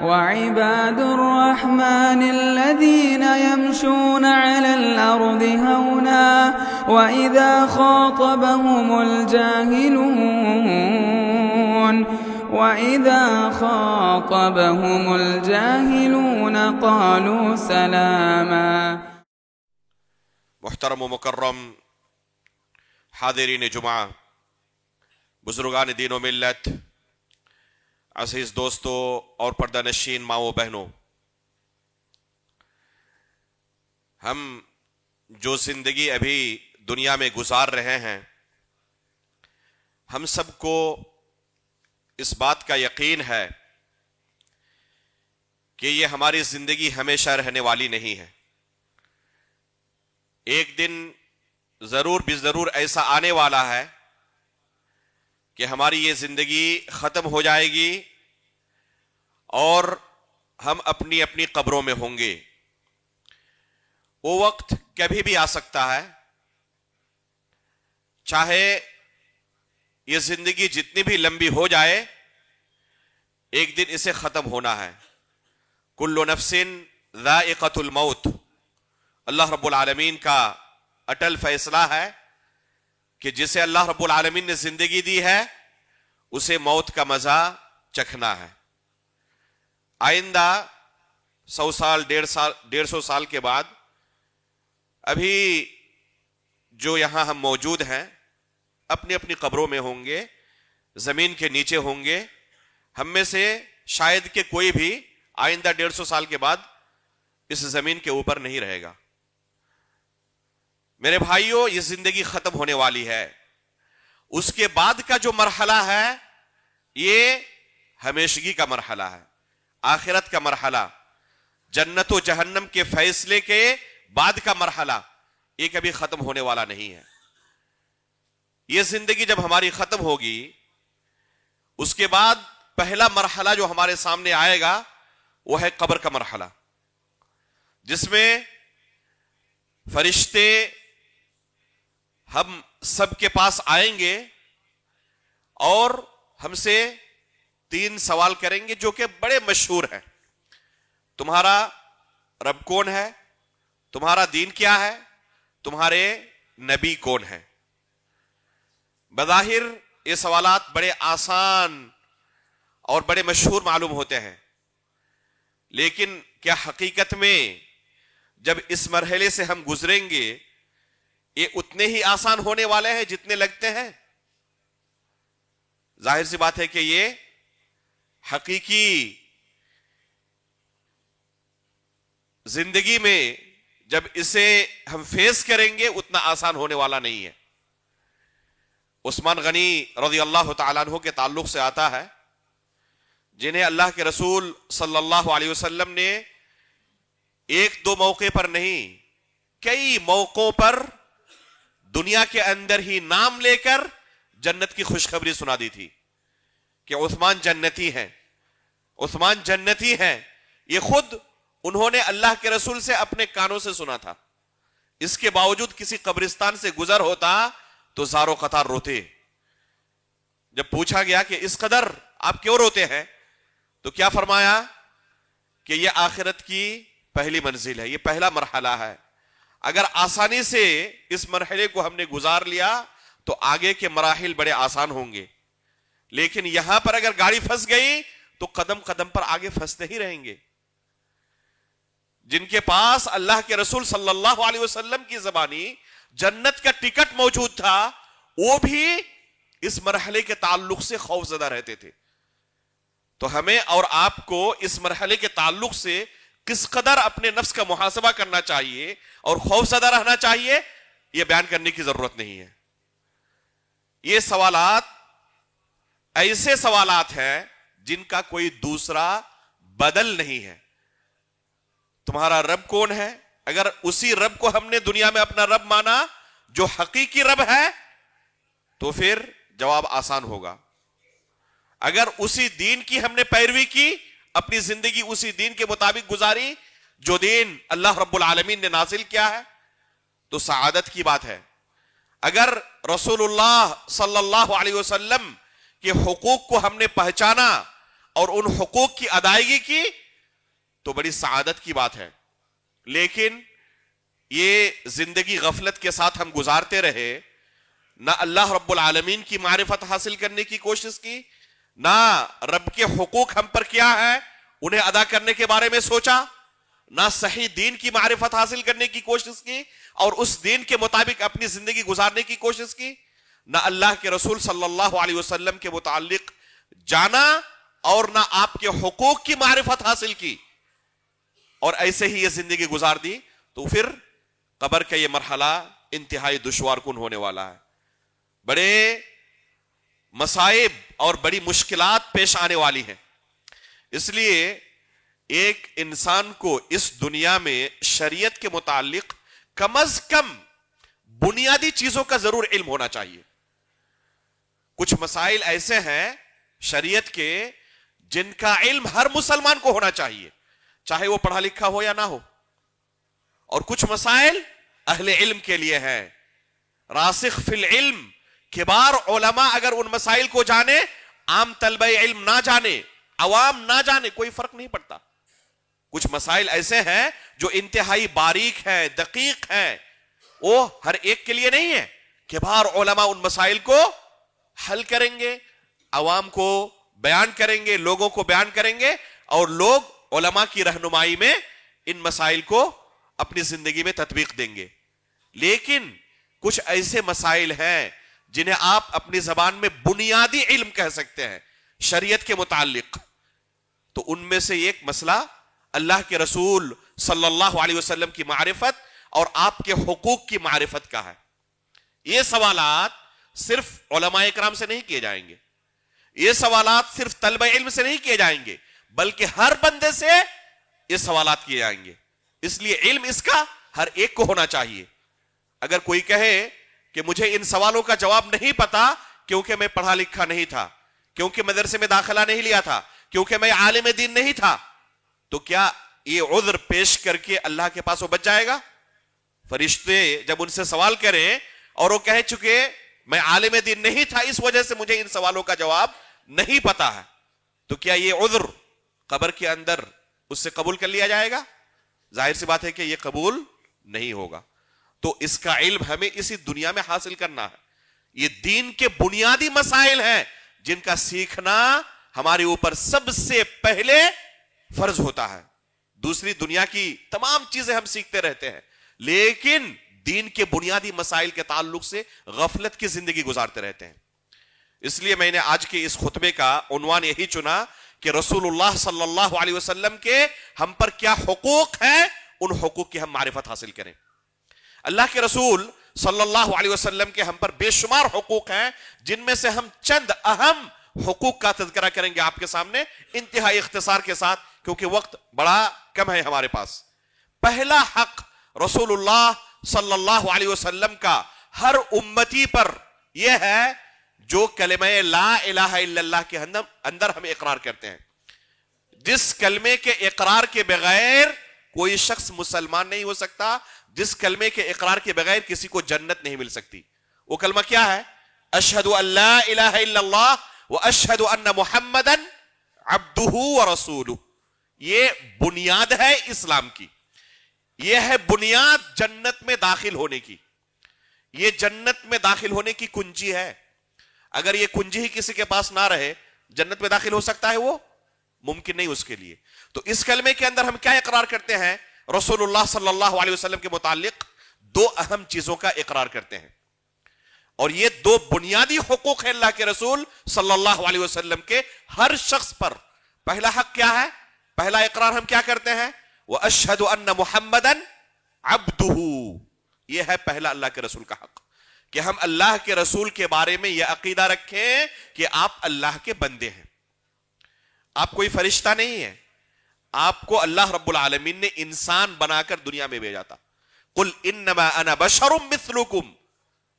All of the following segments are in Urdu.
وعباد الرحمن الذين يمشون على الأرض هونا وإذا خاطبهم الجاهلون قالوا سلاما۔ محترم و مکرم حاضرین جمعہ، بزرگان دین و ملت، عزیز دوستو اور پردہ نشین ماں و بہنوں، ہم جو زندگی ابھی دنیا میں گزار رہے ہیں، ہم سب کو اس بات کا یقین ہے کہ یہ ہماری زندگی ہمیشہ رہنے والی نہیں ہے۔ ایک دن ضرور بضرور ایسا آنے والا ہے کہ ہماری یہ زندگی ختم ہو جائے گی اور ہم اپنی اپنی قبروں میں ہوں گے۔ وہ وقت کبھی بھی آ سکتا ہے، چاہے یہ زندگی جتنی بھی لمبی ہو جائے، ایک دن اسے ختم ہونا ہے۔ کل نفس ذائقۃ الموت، اللہ رب العالمین کا اٹل فیصلہ ہے کہ جسے اللہ رب العالمین نے زندگی دی ہے اسے موت کا مزہ چکھنا ہے۔ آئندہ 100 سال 150 سال کے بعد ابھی جو یہاں ہم موجود ہیں اپنی اپنی قبروں میں ہوں گے، زمین کے نیچے ہوں گے۔ ہم میں سے شاید کہ کوئی بھی آئندہ 150 سال کے بعد اس زمین کے اوپر نہیں رہے گا۔ میرے بھائیوں، یہ زندگی ختم ہونے والی ہے۔ اس کے بعد کا جو مرحلہ ہے یہ ہمیشگی کا مرحلہ ہے، آخرت کا مرحلہ، جنت و جہنم کے فیصلے کے بعد کا مرحلہ، یہ کبھی ختم ہونے والا نہیں ہے۔ یہ زندگی جب ہماری ختم ہوگی، اس کے بعد پہلا مرحلہ جو ہمارے سامنے آئے گا وہ ہے قبر کا مرحلہ، جس میں فرشتے ہم سب کے پاس آئیں گے اور ہم سے 3 سوال کریں گے جو کہ بڑے مشہور ہیں۔ تمہارا رب کون ہے؟ تمہارا دین کیا ہے؟ تمہارے نبی کون ہے؟ بظاہر یہ سوالات بڑے آسان اور بڑے مشہور معلوم ہوتے ہیں، لیکن کیا حقیقت میں جب اس مرحلے سے ہم گزریں گے یہ اتنے ہی آسان ہونے والے ہیں جتنے لگتے ہیں؟ ظاہر سی بات ہے کہ یہ حقیقی زندگی میں جب اسے ہم فیس کریں گے اتنا آسان ہونے والا نہیں ہے۔ عثمان غنی رضی اللہ تعالیٰ عنہ کے تعلق سے آتا ہے، جنہیں اللہ کے رسول صلی اللہ علیہ وسلم نے 1-2 موقع پر نہیں، کئی موقعوں پر دنیا کے اندر ہی نام لے کر جنت کی خوشخبری سنا دی تھی کہ عثمان جنتی ہیں، عثمان جنتی ہیں۔ یہ خود انہوں نے اللہ کے رسول سے اپنے کانوں سے سنا تھا۔ اس کے باوجود کسی قبرستان سے گزر ہوتا تو زار و قطار روتے۔ جب پوچھا گیا کہ اس قدر آپ کیوں روتے ہیں تو کیا فرمایا کہ یہ آخرت کی پہلی منزل ہے، یہ پہلا مرحلہ ہے۔ اگر آسانی سے اس مرحلے کو ہم نے گزار لیا تو آگے کے مراحل بڑے آسان ہوں گے، لیکن یہاں پر اگر گاڑی پھنس گئی تو قدم قدم پر آگے پھنستے ہی رہیں گے۔ جن کے پاس اللہ کے رسول صلی اللہ علیہ وسلم کی زبانی جنت کا ٹکٹ موجود تھا، وہ بھی اس مرحلے کے تعلق سے خوف زدہ رہتے تھے۔ تو ہمیں اور آپ کو اس مرحلے کے تعلق سے کس قدر اپنے نفس کا محاسبہ کرنا چاہیے اور خوف زدہ رہنا چاہیے، یہ بیان کرنے کی ضرورت نہیں ہے۔ یہ سوالات ایسے سوالات ہیں جن کا کوئی دوسرا بدل نہیں ہے۔ تمہارا رب کون ہے؟ اگر اسی رب کو ہم نے دنیا میں اپنا رب مانا جو حقیقی رب ہے تو پھر جواب آسان ہوگا۔ اگر اسی دین کی ہم نے پیروی کی، اپنی زندگی اسی دین کے مطابق گزاری جو دین اللہ رب العالمین نے نازل کیا ہے، تو سعادت کی بات ہے۔ اگر رسول اللہ صلی اللہ علیہ وسلم کے حقوق کو ہم نے پہچانا، اور ان حقوق کی ادائیگی کی تو بڑی سعادت کی بات ہے. لیکن یہ زندگی غفلت کے ساتھ ہم گزارتے رہے, نہ اللہ رب العالمین کی معرفت حاصل کرنے کی کوشش کی, نہ رب کے حقوق ہم پر کیا ہے انہیں ادا کرنے کے بارے میں سوچا, نہ صحیح دین کی معرفت حاصل کرنے کی کوشش کی اور اس دین کے مطابق اپنی زندگی گزارنے کی کوشش کی, نہ اللہ کے رسول صلی اللہ علیہ وسلم کے متعلق جانا اور نہ آپ کے حقوق کی معرفت حاصل کی, اور ایسے ہی یہ زندگی گزار دی, تو پھر قبر کا یہ مرحلہ انتہائی دشوار کن ہونے والا ہے. بڑے مصائب اور بڑی مشکلات پیش آنے والی ہیں. اس لیے ایک انسان کو اس دنیا میں شریعت کے متعلق کم از کم بنیادی چیزوں کا ضرور علم ہونا چاہیے. کچھ مسائل ایسے ہیں شریعت کے جن کا علم ہر مسلمان کو ہونا چاہیے, چاہے وہ پڑھا لکھا ہو یا نہ ہو, اور کچھ مسائل اہل علم کے لیے ہیں. راسخ فی العلم کبار علماء اگر ان مسائل کو جانے, عام طلبہ علم نہ جانے, عوام نہ جانے, کوئی فرق نہیں پڑتا. کچھ مسائل ایسے ہیں جو انتہائی باریک ہیں, دقیق ہیں, وہ ہر ایک کے لیے نہیں ہے. کبار علماء ان مسائل کو حل کریں گے, عوام کو بیان کریں گے, لوگوں کو بیان کریں گے, اور لوگ علماء کی رہنمائی میں ان مسائل کو اپنی زندگی میں تطبیق دیں گے. لیکن کچھ ایسے مسائل ہیں جنہیں آپ اپنی زبان میں بنیادی علم کہہ سکتے ہیں شریعت کے متعلق. تو ان میں سے ایک مسئلہ اللہ کے رسول صلی اللہ علیہ وسلم کی معرفت اور آپ کے حقوق کی معرفت کا ہے. یہ سوالات صرف علماء اکرام سے نہیں کیے جائیں گے, یہ سوالات صرف طلبہ علم سے نہیں کیے جائیں گے, بلکہ ہر بندے سے یہ سوالات کیے جائیں گے. اس لیے علم اس کا ہر ایک کو ہونا چاہیے. اگر کوئی کہے کہ مجھے ان سوالوں کا جواب نہیں پتا کیونکہ میں پڑھا لکھا نہیں تھا, کیونکہ مدرسے میں داخلہ نہیں لیا تھا, کیونکہ میں عالم دین نہیں تھا, تو کیا یہ عذر پیش کر کے اللہ کے پاس وہ بچ جائے گا؟ فرشتے جب ان سے سوال کریں اور وہ کہہ چکے میں عالم دین نہیں تھا, اس وجہ سے مجھے ان سوالوں کا جواب نہیں پتا ہے, تو کیا یہ عذر قبر کے اندر اس سے قبول کر لیا جائے گا؟ ظاہر سی بات ہے کہ یہ قبول نہیں ہوگا. تو اس کا علم ہمیں اسی دنیا میں حاصل کرنا ہے. یہ دین کے بنیادی مسائل ہیں جن کا سیکھنا ہمارے اوپر سب سے پہلے فرض ہوتا ہے. دوسری دنیا کی تمام چیزیں ہم سیکھتے رہتے ہیں, لیکن دین کے بنیادی مسائل کے تعلق سے غفلت کی زندگی گزارتے رہتے ہیں. اس لیے میں نے آج کے اس خطبے کا عنوان یہی چنا کہ رسول اللہ صلی اللہ علیہ وسلم کے ہم پر کیا حقوق ہیں, ان حقوق کی ہم معرفت حاصل کریں. اللہ کے رسول صلی اللہ علیہ وسلم کے ہم پر بے شمار حقوق ہیں, جن میں سے ہم چند اہم حقوق کا تذکرہ کریں گے آپ کے سامنے انتہائی اختصار کے ساتھ, کیونکہ وقت بڑا کم ہے ہمارے پاس. پہلا حق رسول اللہ صلی اللہ علیہ وسلم کا ہر امتی پر یہ ہے جو کلمہ لا الہ الا اللہ کے اندر ہم اقرار کرتے ہیں. جس کلمے کے اقرار کے بغیر کوئی شخص مسلمان نہیں ہو سکتا, جس کلمے کے اقرار کے بغیر کسی کو جنت نہیں مل سکتی. وہ کلمہ کیا ہے؟ اشہد ان لا الہ الا اللہ واشہد ان محمدا عبدہ ورسولہ. یہ بنیاد ہے اسلام کی, یہ ہے بنیاد جنت میں داخل ہونے کی, یہ جنت میں داخل ہونے کی کنجی ہے. اگر یہ کنجی ہی کسی کے پاس نہ رہے, جنت میں داخل ہو سکتا ہے وہ؟ ممکن نہیں اس کے لیے. تو اس کلمے کے اندر ہم کیا اقرار کرتے ہیں؟ رسول اللہ صلی اللہ علیہ وسلم کے متعلق دو اہم چیزوں کا اقرار کرتے ہیں, اور یہ دو بنیادی حقوق ہیں اللہ کے رسول صلی اللہ علیہ وسلم کے ہر شخص پر. پہلا حق کیا ہے؟ پہلا اقرار ہم کیا کرتے ہیں؟ وَأَشْهَدُ أَنَّ مُحَمَّدًا عَبْدُهُ. یہ ہے پہلا اللہ کے رسول کا حق, کہ ہم اللہ کے رسول کے بارے میں یہ عقیدہ رکھیں کہ آپ اللہ کے بندے ہیں. آپ کوئی فرشتہ نہیں ہے, آپ کو اللہ رب العالمین نے انسان بنا کر دنیا میں بھیجا تھا. قُلْ إِنَّمَا أَنَا بَشَرٌ مِثْلُكُمْ.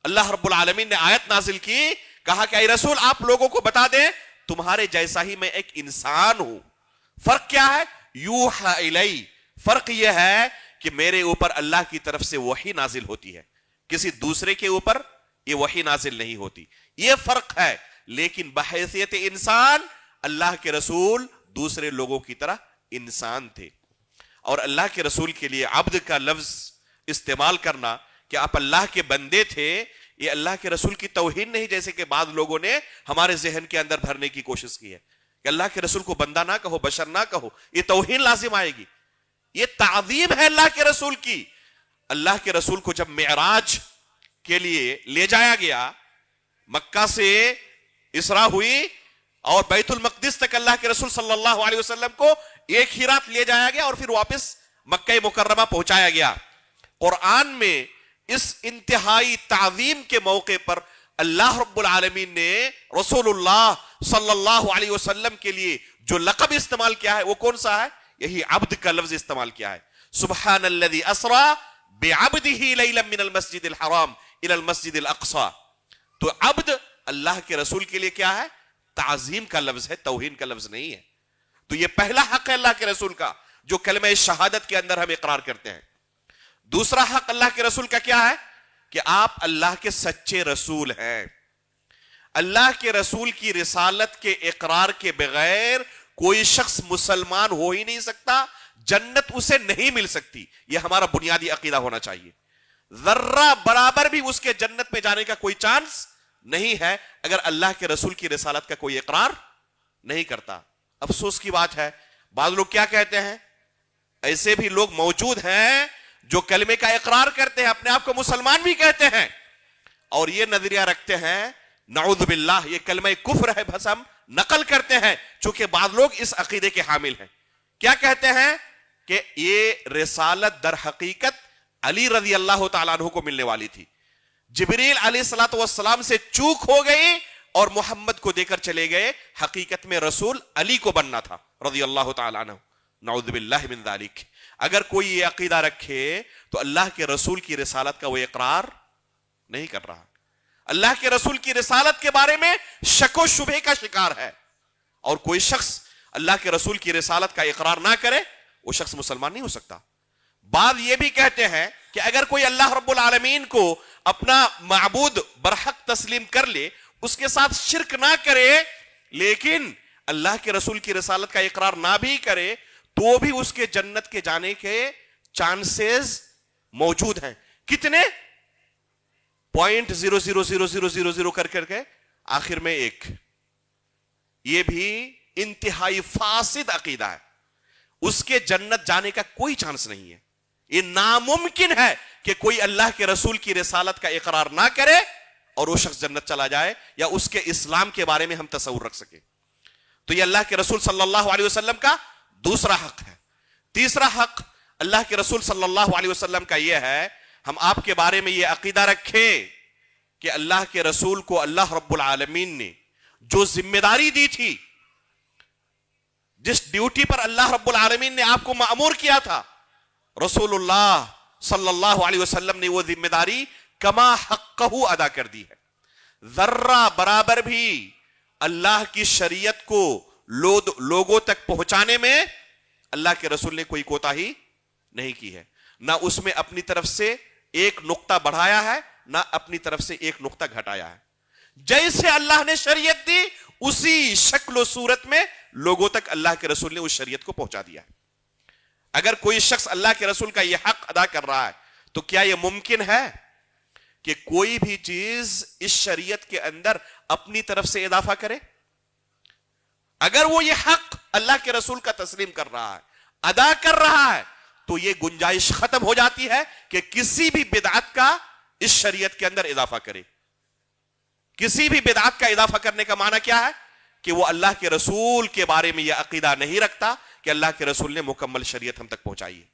اللہ رب العالمین نے آیت نازل کی, کہا کہ اے رسول آپ لوگوں کو بتا دیں تمہارے جیسا ہی میں ایک انسان ہوں. فرق کیا ہے؟ یوحا الی. فرق یہ ہے کہ میرے اوپر اللہ کی طرف سے وحی نازل ہوتی ہے, کسی دوسرے کے اوپر یہ وحی نازل نہیں ہوتی. یہ فرق ہے. لیکن بحیثیت انسان اللہ کے رسول دوسرے لوگوں کی طرح انسان تھے. اور اللہ کے رسول کے لیے عبد کا لفظ استعمال کرنا کہ آپ اللہ کے بندے تھے، یہ اللہ کے رسول کی توہین نہیں، جیسے کہ بعض لوگوں نے ہمارے ذہن کے اندر بھرنے کی کوشش کی ہے کہ اللہ کے رسول کو بندہ نہ کہو، بشر نہ کہو، یہ توہین لازم آئے گی. یہ تعظیم ہے اللہ کے رسول کی. اللہ کے رسول کو جب معراج کے لیے لے جایا گیا، مکہ سے اسرا ہوئی اور بیت المقدس تک اللہ کے رسول صلی اللہ علیہ وسلم کو ایک ہی رات لے جایا گیا اور پھر واپس مکہ مکرمہ پہنچایا گیا. قرآن میں اس انتہائی تعظیم کے موقع پر اللہ رب العالمین نے رسول اللہ صلی اللہ علیہ وسلم کے لیے جو لقب استعمال کیا ہے وہ کون سا ہے؟ یہی عبد کا لفظ استعمال کیا ہے. سبحان الذی اسرا بعبدہ لیلا من المسجد الحرام الى المسجد الاقصى. تو عبد اللہ کے رسول کے لیے کیا ہے؟ تعظیم کا لفظ ہے، توہین کا لفظ نہیں ہے. تو یہ پہلا حق ہے اللہ کے رسول کا جو کلمہ شہادت کے اندر ہم اقرار کرتے ہیں. دوسرا حق اللہ کے رسول کا کیا ہے؟ کہ آپ اللہ کے سچے رسول ہیں. اللہ کے رسول کی رسالت کے اقرار کے بغیر کوئی شخص مسلمان ہو ہی نہیں سکتا، جنت اسے نہیں مل سکتی. یہ ہمارا بنیادی عقیدہ ہونا چاہیے. ذرہ برابر بھی اس کے جنت میں جانے کا کوئی چانس نہیں ہے اگر اللہ کے رسول کی رسالت کا کوئی اقرار نہیں کرتا. افسوس کی بات ہے، بعض لوگ کیا کہتے ہیں، ایسے بھی لوگ موجود ہیں جو کلمے کا اقرار کرتے ہیں، اپنے آپ کو مسلمان بھی کہتے ہیں اور یہ نظریہ رکھتے ہیں، نعوذ باللہ، یہ کلمہ کفر ہے، بس ہم نقل کرتے ہیں چونکہ بعض لوگ اس عقیدے کے حامل ہیں. کیا کہتے ہیں کہ یہ رسالت در حقیقت علی رضی اللہ تعالیٰ عنہ کو ملنے والی تھی. جبریل علیہ الصلوۃ والسلام سے چوک ہو گئی اور محمد کو دے کر چلے گئے. حقیقت میں رسول علی کو بننا تھا رضی اللہ تعالیٰ عنہ. نعوذ باللہ من ذالک. اگر کوئی یہ عقیدہ رکھے تو اللہ کے رسول کی رسالت کا وہ اقرار نہیں کر رہا. اللہ کے رسول کی رسالت کے بارے میں شک و شبہ کا شکار ہے. اور کوئی شخص اللہ کے رسول کی رسالت کا اقرار نہ کرے وہ شخص مسلمان نہیں ہو سکتا. بعض یہ بھی کہتے ہیں کہ اگر کوئی اللہ رب العالمین کو اپنا معبود برحق تسلیم کر لے، اس کے ساتھ شرک نہ کرے، لیکن اللہ کے رسول کی رسالت کا اقرار نہ بھی کرے، تو بھی اس کے جنت کے جانے کے چانسز موجود ہیں. کتنے؟ 0.00000 کر کے آخر میں 1. یہ بھی انتہائی فاسد عقیدہ ہے. اس کے جنت جانے کا کوئی چانس نہیں ہے. یہ ناممکن ہے کہ کوئی اللہ کے رسول کی رسالت کا اقرار نہ کرے اور وہ شخص جنت چلا جائے یا اس کے اسلام کے بارے میں ہم تصور رکھ سکیں. تو یہ اللہ کے رسول صلی اللہ علیہ وسلم کا دوسرا حق ہے. تیسرا حق اللہ کے رسول صلی اللہ علیہ وسلم کا یہ ہے، ہم آپ کے بارے میں یہ عقیدہ رکھیں کہ اللہ کے رسول کو اللہ رب العالمین نے جو ذمہ داری دی تھی، جس ڈیوٹی پر اللہ رب العالمین نے آپ کو مأمور کیا تھا، رسول اللہ صلی اللہ علیہ وسلم نے وہ ذمہ داری کما حقہ ادا کر دی ہے. ذرہ برابر بھی اللہ کی شریعت کو لوگوں تک پہنچانے میں اللہ کے رسول نے کوئی کوتاہی نہیں کی ہے. نہ اس میں اپنی طرف سے ایک نقطہ بڑھایا ہے، نہ اپنی طرف سے ایک نقطہ گھٹایا ہے. جیسے اللہ نے شریعت دی اسی شکل و صورت میں لوگوں تک اللہ کے رسول نے اس شریعت کو پہنچا دیا ہے. اگر کوئی شخص اللہ کے رسول کا یہ حق ادا کر رہا ہے تو کیا یہ ممکن ہے کہ کوئی بھی چیز اس شریعت کے اندر اپنی طرف سے اضافہ کرے؟ اگر وہ یہ حق اللہ کے رسول کا تسلیم کر رہا ہے، ادا کر رہا ہے، تو یہ گنجائش ختم ہو جاتی ہے کہ کسی بھی بدعت کا اس شریعت کے اندر اضافہ کرے. کسی بھی بدعت کا اضافہ کرنے کا معنی کیا ہے؟ کہ وہ اللہ کے رسول کے بارے میں یہ عقیدہ نہیں رکھتا کہ اللہ کے رسول نے مکمل شریعت ہم تک پہنچائی ہے.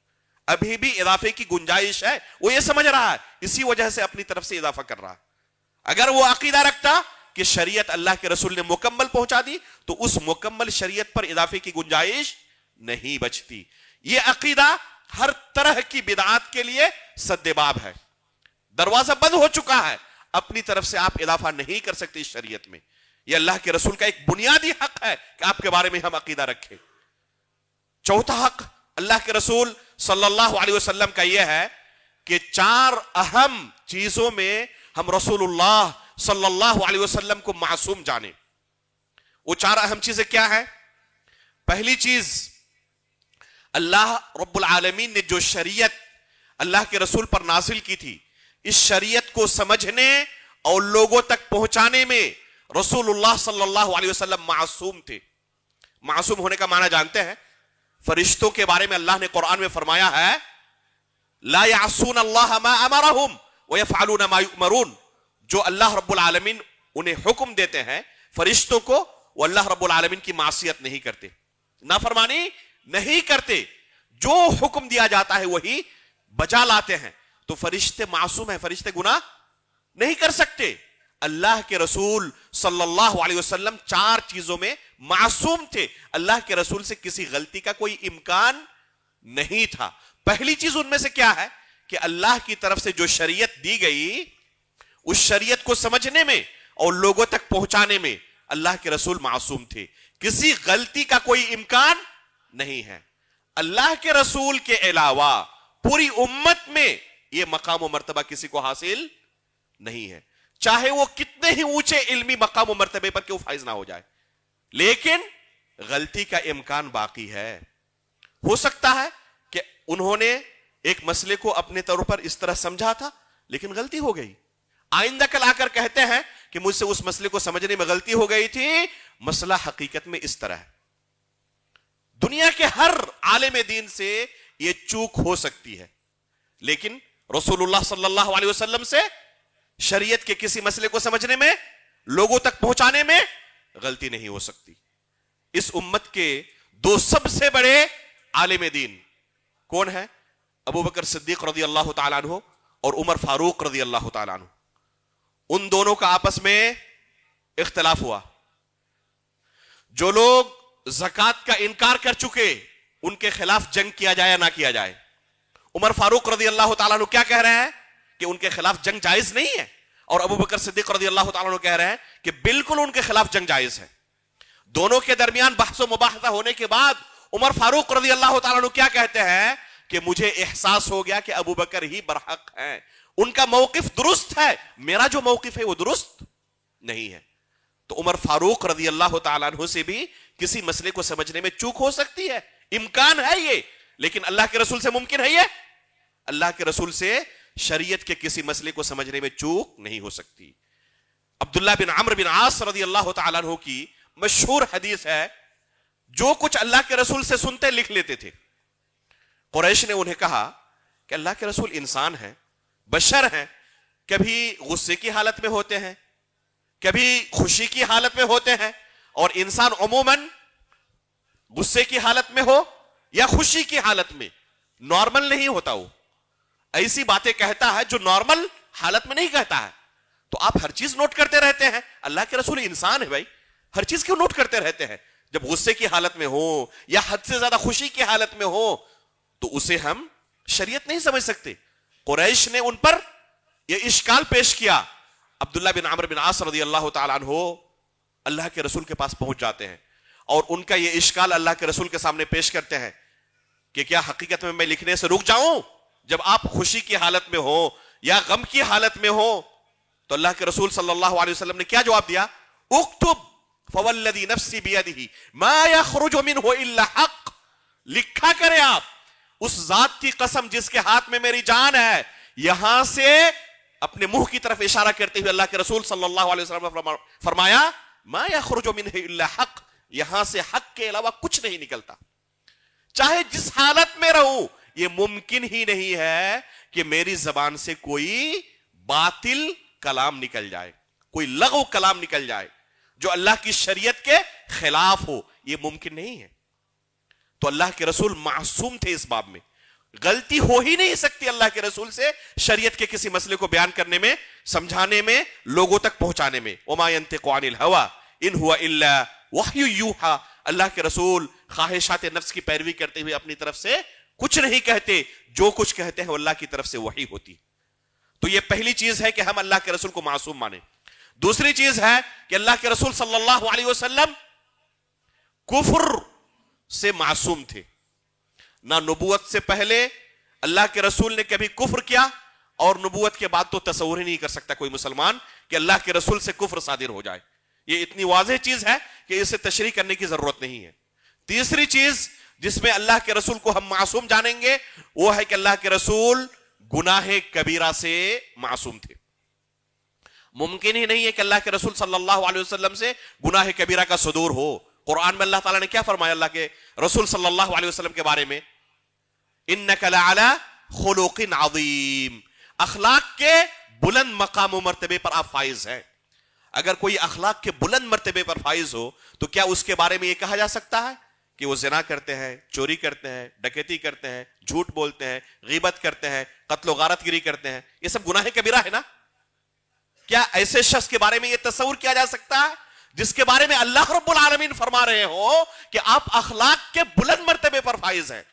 ابھی بھی اضافے کی گنجائش ہے، وہ یہ سمجھ رہا ہے، اسی وجہ سے اپنی طرف سے اضافہ کر رہا ہے. اگر وہ عقیدہ رکھتا کہ شریعت اللہ کے رسول نے مکمل پہنچا دی تو اس مکمل شریعت پر اضافے کی گنجائش نہیں بچتی. یہ عقیدہ ہر طرح کی بدعات کے لیے سد باب ہے، دروازہ بند ہو چکا ہے. اپنی طرف سے آپ اضافہ نہیں کر سکتے اس شریعت میں. یہ اللہ کے رسول کا ایک بنیادی حق ہے کہ آپ کے بارے میں ہم عقیدہ رکھیں. چوتھا حق اللہ کے رسول صلی اللہ علیہ وسلم کا یہ ہے کہ 4 اہم چیزوں میں ہم رسول اللہ صلی اللہ علیہ وسلم کو معصوم جانیں. وہ 4 اہم چیزیں کیا ہیں؟ پہلی چیز، اللہ رب العالمین نے جو شریعت اللہ کے رسول پر نازل کی تھی، اس شریعت کو سمجھنے اور لوگوں تک پہنچانے میں رسول اللہ صلی اللہ علیہ وسلم معصوم تھے۔ معصوم ہونے کا معنی جانتے ہیں؟ فرشتوں کے بارے میں اللہ نے قرآن میں فرمایا ہے لا یعصون اللہ ما امرہم ویفعلون ما یؤمرون، جو اللہ رب العالمین انہیں حکم دیتے ہیں فرشتوں کو، وہ اللہ رب العالمین کی معصیت نہیں کرتے، نافرمانی نہیں کرتے، جو حکم دیا جاتا ہے وہی بجا لاتے ہیں۔ تو فرشتے معصوم ہیں، فرشتے گناہ نہیں کر سکتے۔ اللہ کے رسول صلی اللہ علیہ وسلم 4 چیزوں میں معصوم تھے، اللہ کے رسول سے کسی غلطی کا کوئی امکان نہیں تھا۔ پہلی چیز ان میں سے کیا ہے کہ اللہ کی طرف سے جو شریعت دی گئی، اس شریعت کو سمجھنے میں اور لوگوں تک پہنچانے میں اللہ کے رسول معصوم تھے، کسی غلطی کا کوئی امکان نہیں ہے۔ اللہ کے رسول کے علاوہ پوری امت میں یہ مقام و مرتبہ کسی کو حاصل نہیں ہے، چاہے وہ کتنے ہی اونچے علمی مقام و مرتبے پر کیوں فائز نہ ہو جائے، لیکن غلطی کا امکان باقی ہے۔ ہو سکتا ہے کہ انہوں نے ایک مسئلے کو اپنے طور پر اس طرح سمجھا تھا لیکن غلطی ہو گئی، آئندہ کل آ کر کہتے ہیں کہ مجھ سے اس مسئلے کو سمجھنے میں غلطی ہو گئی تھی، مسئلہ حقیقت میں اس طرح ہے۔ دنیا کے ہر عالم دین سے یہ چوک ہو سکتی ہے، لیکن رسول اللہ صلی اللہ علیہ وسلم سے شریعت کے کسی مسئلے کو سمجھنے میں، لوگوں تک پہنچانے میں غلطی نہیں ہو سکتی۔ اس امت کے 2 سب سے بڑے عالم دین کون ہیں؟ ابو بکر صدیق رضی اللہ تعالیٰ عنہ اور عمر فاروق رضی اللہ تعالیٰ عنہ۔ ان دونوں کا آپس میں اختلاف ہوا۔ جو لوگ زکوٰۃ کا انکار کر چکے ان کے خلاف جنگ کیا جائے یا نہ کیا جائے؟ عمر فاروق رضی اللہ تعالیٰ عنہ کیا کہہ رہے ہیں کہ ان کے خلاف جنگ جائز نہیں ہے، اور ابو بکر صدیق رضی اللہ تعالیٰ عنہ کہہ رہے ہیں کہ بالکل ان کے خلاف جنگ جائز ہے۔ دونوں کے درمیان بحث و مباحثہ ہونے کے بعد عمر فاروق رضی اللہ تعالیٰ عنہ کیا کہتے ہیں کہ مجھے احساس ہو گیا کہ ابو بکر ہی برحق ہیں، ان کا موقف درست ہے، میرا جو موقف ہے وہ درست نہیں ہے۔ تو عمر فاروق رضی اللہ تعالیٰ عنہ سے بھی کسی مسئلے کو سمجھنے میں چوک ہو سکتی ہے، امکان ہے یہ، لیکن اللہ کے رسول سے ممکن ہے یہ؟ اللہ کے رسول سے شریعت کے کسی مسئلے کو سمجھنے میں چوک نہیں ہو سکتی۔ عبداللہ بن عمرو بن عاص رضی اللہ تعالیٰ عنہ کی مشہور حدیث ہے، جو کچھ اللہ کے رسول سے سنتے لکھ لیتے تھے۔ قریش نے انہیں کہا کہ اللہ کے رسول انسان ہیں، بشر ہیں، کبھی غصے کی حالت میں ہوتے ہیں، کبھی خوشی کی حالت میں ہوتے ہیں، اور انسان عموماً غصے کی حالت میں ہو یا خوشی کی حالت میں نارمل نہیں ہوتا، وہ ایسی باتیں کہتا ہے جو نارمل حالت میں نہیں کہتا ہے۔ تو آپ ہر چیز نوٹ کرتے رہتے ہیں، اللہ کے رسول انسان ہے بھائی، ہر چیز کیوں نوٹ کرتے رہتے ہیں؟ جب غصے کی حالت میں ہو یا حد سے زیادہ خوشی کی حالت میں ہو تو اسے ہم شریعت نہیں سمجھ سکتے۔ قریش نے ان پر یہ اشکال پیش کیا۔ عبداللہ بن عمرو بن عاص رضی اللہ تعالیٰ عنہ اللہ کے رسول کے پاس پہنچ جاتے ہیں اور ان کا یہ اشکال اللہ کے رسول کے سامنے پیش کرتے ہیں کہ کیا حقیقت میں لکھنے سے رک جاؤں جب آپ خوشی کی حالت میں ہو یا غم کی حالت میں ہو؟ تو اللہ کے رسول صلی اللہ علیہ وسلم نے کیا جواب دیا؟ اکتب فوالذی نفسی بیدہ ما یخرج منہ الا حق، لکھا کرے آپ اس ذات کی قسم جس کے ہاتھ میں میری جان ہے۔ یہاں سے اپنے منہ کی طرف اشارہ کرتے ہوئے اللہ کے رسول صلی اللہ علیہ وسلم نے فرمایا ما یخرج منہ الا حق، یہاں سے حق کے علاوہ کچھ نہیں نکلتا۔ چاہے جس حالت میں رہوں، یہ ممکن ہی نہیں ہے کہ میری زبان سے کوئی باطل کلام نکل جائے، کوئی لغو کلام نکل جائے جو اللہ کی شریعت کے خلاف ہو، یہ ممکن نہیں ہے۔ تو اللہ کے رسول معصوم تھے اس باب میں، غلطی ہو ہی نہیں سکتی اللہ کے رسول سے شریعت کے کسی مسئلے کو بیان کرنے میں، سمجھانے میں، لوگوں تک پہنچانے میں۔ وما ينطق عن الهوى ان هو الا وحی یوحى، اللہ کے رسول خواہشات نفس کی پیروی کرتے ہوئے اپنی طرف سے کچھ نہیں کہتے، جو کچھ کہتے ہیں وہ اللہ کی طرف سے وحی ہوتی۔ تو یہ پہلی چیز ہے کہ ہم اللہ کے رسول کو معصوم مانیں۔ دوسری چیز ہے کہ اللہ کے رسول صلی اللہ علیہ وسلم کفر سے معصوم تھے، نہ نبوت سے پہلے اللہ کے رسول نے کبھی کفر کیا، اور نبوت کے بعد تو تصور ہی نہیں کر سکتا کوئی مسلمان کہ اللہ کے رسول سے کفر صادر ہو جائے۔ یہ اتنی واضح چیز ہے کہ اسے تشریح کرنے کی ضرورت نہیں ہے. تیسری چیز جس میں اللہ کے رسول کو ہم معصوم جانیں گے وہ ہے کہ اللہ کے رسول گناہ کبیرہ سے معصوم تھے. ممکن ہی نہیں ہے کہ اللہ کے رسول صلی اللہ علیہ وسلم سے گناہ کبیرہ کا صدور ہو. قرآن میں اللہ تعالیٰ نے کیا فرمایا اللہ کے رسول صلی اللہ علیہ وسلم کے بارے میں؟ انک لعلی خلق عظیم، اخلاق کے بلند مقام و مرتبے پر آپ فائز ہیں. اگر کوئی اخلاق کے بلند مرتبے پر فائز ہو تو کیا اس کے بارے میں یہ کہا جا سکتا ہے کہ وہ زنا کرتے ہیں، چوری کرتے ہیں، ڈکیتی کرتے ہیں، جھوٹ بولتے ہیں، غیبت کرتے ہیں، قتل و غارت گیری کرتے ہیں؟ یہ سب گناہ کبیرہ ہے نا. کیا ایسے شخص کے بارے میں یہ تصور کیا جا سکتا ہے جس کے بارے میں اللہ رب العالمین فرما رہے ہو کہ آپ اخلاق کے بلند مرتبے پر فائز ہیں،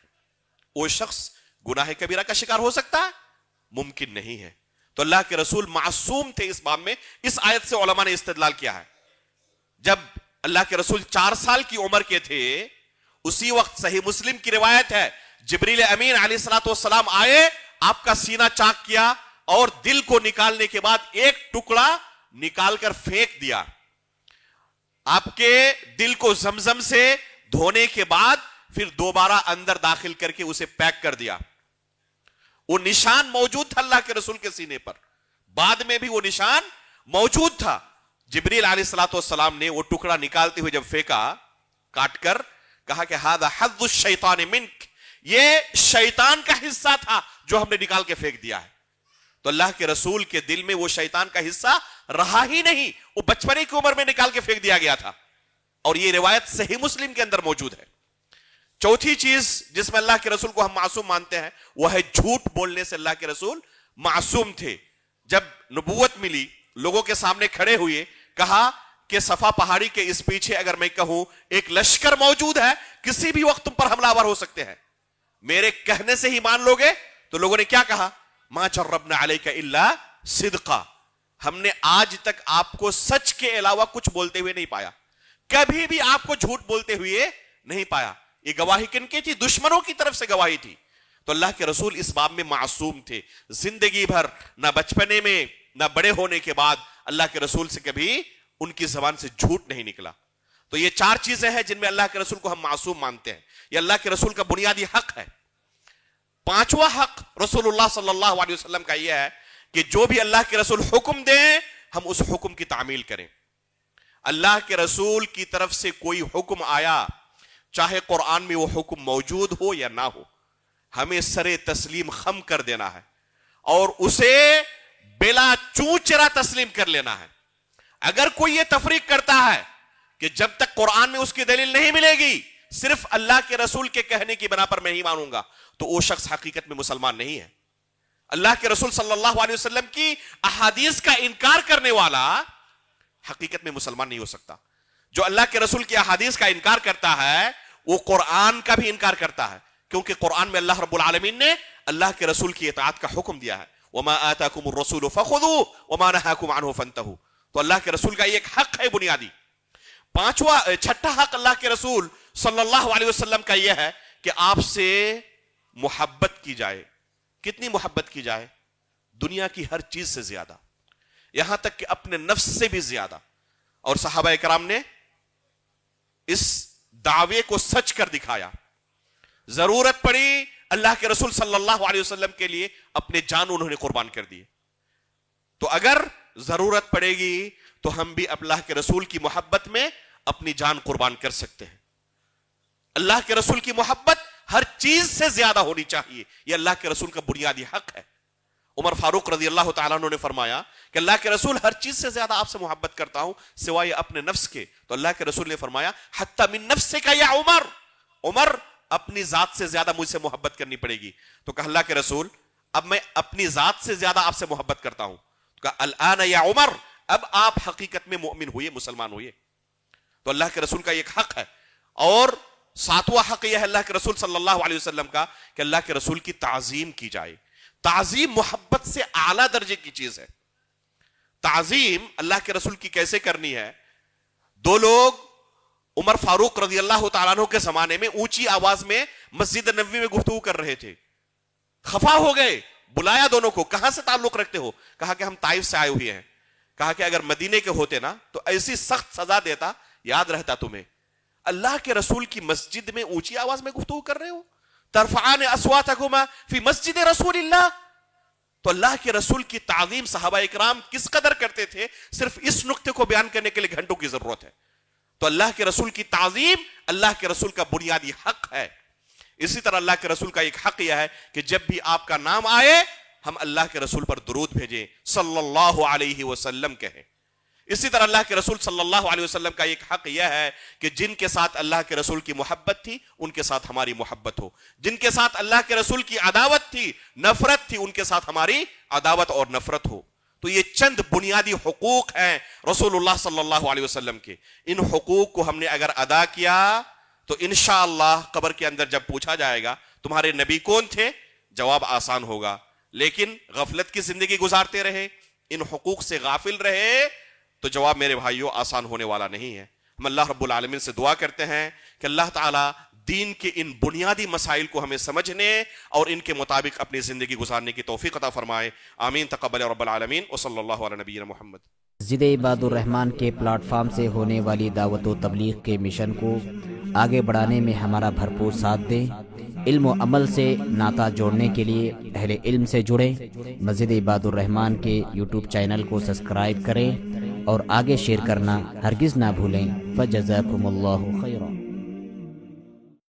وہ شخص گناہ کبیرہ کا شکار ہو سکتا ہے؟ ممکن نہیں ہے. تو اللہ کے رسول معصوم تھے اس باب میں. اس آیت سے علماء نے استدلال کیا ہے. جب اللہ کے رسول 4 سال کی عمر کے تھے اسی وقت صحیح مسلم کی روایت ہے جبریل امین علیہ الصلوۃ والسلام آئے، آپ کا سینہ چاک کیا اور دل کو نکالنے کے بعد ایک ٹکڑا نکال کر پھینک دیا. آپ کے دل کو زمزم سے دھونے کے بعد پھر دوبارہ اندر داخل کر کے اسے پیک کر دیا. وہ نشان موجود تھا اللہ کے رسول کے سینے پر، بعد میں بھی وہ نشان موجود تھا. جبریل علیہ الصلوۃ والسلام نے وہ ٹکڑا نکالتے ہوئے جب پھینکا، کاٹ کر کہا کہ ھذا حظ الشیطان منک، یہ شیطان کا حصہ تھا جو ہم نے نکال کے پھینک دیا ہے. تو اللہ کے رسول کے دل میں وہ شیطان کا حصہ رہا ہی نہیں، وہ بچپنے کی عمر میں نکال کے پھینک دیا گیا تھا. اور یہ روایت صحیح مسلم کے اندر موجود ہے. چوتھی چیز جس میں اللہ کے رسول کو ہم معصوم مانتے ہیں وہ ہے جھوٹ بولنے سے اللہ کے رسول معصوم تھے. جب نبوت ملی لوگوں کے سامنے کھڑے ہوئے، کہا کہ صفا پہاڑی کے اس پیچھے اگر میں کہوں ایک لشکر موجود ہے، کسی بھی وقت تم پر حملہ آور ہو سکتے ہیں، میرے کہنے سے ہی مان لو گے؟ تو لوگوں نے کیا کہا؟ ما جربنا علیک الا صدقا، ہم نے آج تک آپ کو سچ کے علاوہ کچھ بولتے ہوئے نہیں پایا، کبھی بھی آپ کو جھوٹ بولتے ہوئے نہیں پایا. یہ گواہی کن کی تھی؟ دشمنوں کی طرف سے گواہی تھی. تو اللہ کے رسول اس باب میں معصوم تھے. زندگی بھر نہ بچپنے میں نہ بڑے ہونے کے بعد اللہ کے رسول سے کبھی ان کی زبان سے جھوٹ نہیں نکلا. تو یہ 4 چیزیں ہیں جن میں اللہ کے رسول کو ہم معصوم مانتے ہیں. یہ اللہ کے رسول کا بنیادی حق ہے. 5واں حق رسول اللہ صلی اللہ علیہ وسلم کا یہ ہے کہ جو بھی اللہ کے رسول حکم دیں ہم اس حکم کی تعمیل کریں. اللہ کے رسول کی طرف سے کوئی حکم آیا، چاہے قرآن میں وہ حکم موجود ہو یا نہ ہو، ہمیں سر تسلیم خم کر دینا ہے اور اسے بلا چونچرا تسلیم کر لینا ہے. اگر کوئی یہ تفریق کرتا ہے کہ جب تک قرآن میں اس کی دلیل نہیں ملے گی صرف اللہ کے رسول کے کہنے کی بنا پر میں ہی مانوں گا، تو وہ شخص حقیقت میں مسلمان نہیں ہے. اللہ کے رسول صلی اللہ علیہ وسلم کی احادیث کا انکار کرنے والا حقیقت میں مسلمان نہیں ہو سکتا. جو اللہ کے رسول کی احادیث کا انکار کرتا ہے وہ قرآن کا بھی انکار کرتا ہے، کیونکہ قرآن میں اللہ رب العالمین نے اللہ کے رسول کی اطاعت کا حکم دیا ہے. وما آتاکم الرسول فخذوه وما نهاکم عنه فانتهوا. تو اللہ کے رسول کا یہ ایک حق ہے بنیادی. چھٹا حق اللہ کے رسول صلی اللہ علیہ وسلم کا یہ ہے کہ آپ سے محبت کی جائے. کتنی محبت کی جائے؟ دنیا کی ہر چیز سے زیادہ، یہاں تک کہ اپنے نفس سے بھی زیادہ. اور صحابہ کرام نے اس دعوے کو سچ کر دکھایا. ضرورت پڑی اللہ کے رسول صلی اللہ علیہ وسلم کے لیے اپنے جان انہوں نے قربان کر دیے. تو اگر ضرورت پڑے گی تو ہم بھی اللہ کے رسول کی محبت میں اپنی جان قربان کر سکتے ہیں. اللہ کے رسول کی محبت ہر چیز سے زیادہ ہونی چاہیے، یہ اللہ کے رسول کا بنیادی حق ہے. عمر فاروق رضی اللہ تعالیٰ عنہ نے فرمایا کہ اللہ کے رسول ہر چیز سے زیادہ آپ سے محبت کرتا ہوں سوائے اپنے نفس کے. تو اللہ کے رسول نے فرمایا حتی من نفسک یا عمر، عمر اپنی ذات سے زیادہ مجھ سے محبت کرنی پڑے گی. تو کہا اللہ کے رسول اب میں اپنی ذات سے زیادہ آپ سے محبت کرتا ہوں. تو کہا الآن یا عمر، اب آپ حقیقت میں مؤمن ہوئے، مسلمان ہوئے. تو اللہ کے رسول کا ایک حق ہے. اور 7واں حق یہ ہے اللہ کے رسول صلی اللہ علیہ وسلم کا کہ اللہ کے رسول کی تعظیم کی جائے. تعظیم محبت سے اعلیٰ درجے کی چیز ہے. تعظیم اللہ کے رسول کی کیسے کرنی ہے؟ 2 لوگ عمر فاروق رضی اللہ تعالیٰ عنہ کے زمانے میں اونچی آواز میں مسجد نبوی میں گفتگو کر رہے تھے. خفا ہو گئے، بلایا دونوں کو، کہاں سے تعلق رکھتے ہو؟ کہا کہ ہم طائف سے آئے ہوئے ہیں. کہا کہ اگر مدینے کے ہوتے نا تو ایسی سخت سزا دیتا، یاد رہتا تمہیں اللہ کے رسول کی مسجد میں اونچی آواز میں گفتگو کر رہے ہو، ترفعان اصواتکما فی مسجد رسول اللہ. تو اللہ کے رسول کی تعظیم صحابہ اکرام کس قدر کرتے تھے، صرف اس نقطے کو بیان کرنے کے لیے گھنٹوں کی ضرورت ہے. تو اللہ کے رسول کی تعظیم اللہ کے رسول کا بنیادی حق ہے. اسی طرح اللہ کے رسول کا ایک حق یہ ہے کہ جب بھی آپ کا نام آئے ہم اللہ کے رسول پر درود بھیجیں، صلی اللہ علیہ وسلم کہیں. اسی طرح اللہ کے رسول صلی اللہ علیہ وسلم کا ایک حق یہ ہے کہ جن کے ساتھ اللہ کے رسول کی محبت تھی ان کے ساتھ ہماری محبت ہو، جن کے ساتھ اللہ کے رسول کی عداوت تھی، نفرت تھی، ان کے ساتھ ہماری عداوت اور نفرت ہو. تو یہ چند بنیادی حقوق ہیں رسول اللہ صلی اللہ علیہ وسلم کے. ان حقوق کو ہم نے اگر ادا کیا تو انشاءاللہ قبر کے اندر جب پوچھا جائے گا تمہارے نبی کون تھے، جواب آسان ہوگا. لیکن غفلت کی زندگی گزارتے رہے، ان حقوق سے غافل رہے تو جواب میرے بھائیوں آسان ہونے والا نہیں ہے. ہم اللہ رب العالمین سے دعا کرتے ہیں کہ اللہ تعالیٰ دین کے ان بنیادی مسائل کو ہمیں سمجھنے اور ان کے مطابق اپنی زندگی گزارنے کی توفیق عطا فرمائے. آمین. تقبل رب العالمین وصلی اللہ علی نبینا محمد. مسجد عباد الرحمن کے پلیٹ فارم سے ہونے والی دعوت و تبلیغ کے مشن کو آگے بڑھانے میں ہمارا بھرپور ساتھ دیں. علم و عمل سے ناطہ جوڑنے کے لیے اہل علم سے جڑیں. مسجد عباد الرحمن کے یوٹیوب چینل کو سبسکرائب کریں اور آگے شیئر کرنا ہرگز نہ بھولیں. فجزاکم اللہ خیر.